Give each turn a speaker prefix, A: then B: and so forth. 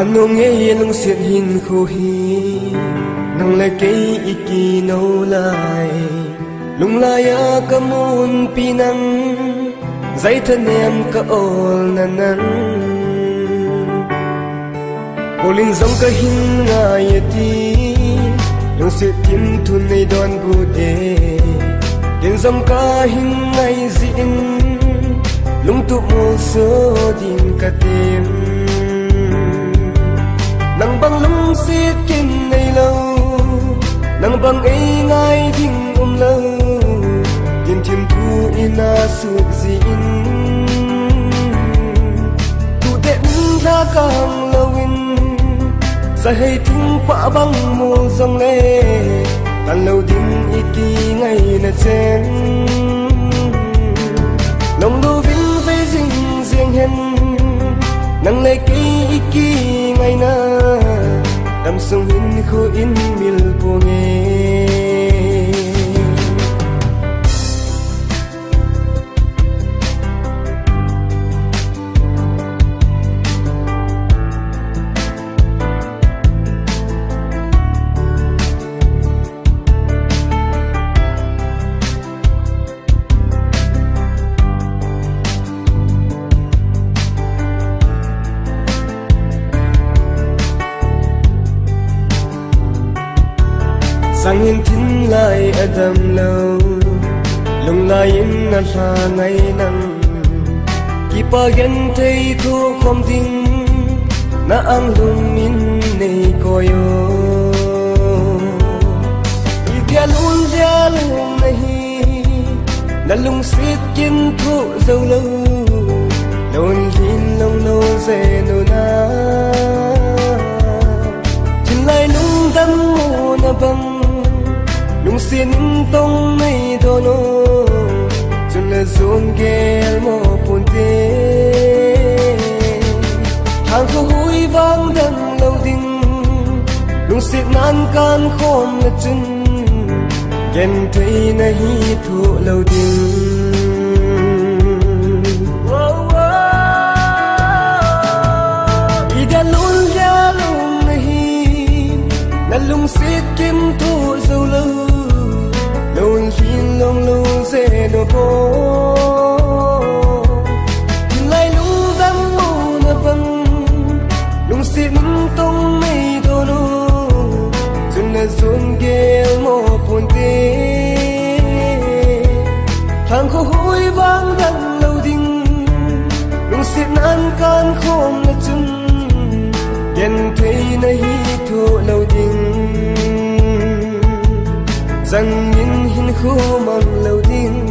A: Ano nghe lung xiết hin khô hi nang lại cây iki nâu lại lung lại a kamun pinang dây thân em ka ol nanan Polin zong ka hin ngay ti lung xiết kim thun nei don bu de den zong ka hin ngay zin lung tu mo so din ka tim nang bang lung xiết kim nei lâu nang bang ai ngay thing lâu tin chim thu ina suốt zin tu den ra kang lawin sa hay thing pa bang mo zong le tan lâu ding iki ngay na chen nong do vin ve zing riêng hen nang le ki iki ngay na đam sung hin khô in mil po nghe sang in tin lại adam lâu lung lại in na sa ngay nang kipa gen thấy thu không tin na ang lung in nei koyo idia lung nahi na lung sit kin thu dâu lâu lon hin long lâu ze no na tin lại lung dam mo na bang lung xin tông mây đô nô chun là zon gel mo punte hàng khô húi vang đằng lâu đinh lung xin nan can khom là chun gen thấy na hi thu lâu đinh ida lun ya lung nahi na lung xin kim thu dâu lâu lung hin long lu ze no po lai lung dam mu na bang lung sin tong mei do no chun na zon gel mo punte thang kho hoi vang dan lâu ding lung sin an kan khom na chun gen thei na hi thu lâu ding rằng nhìn hin khu mang lâu tin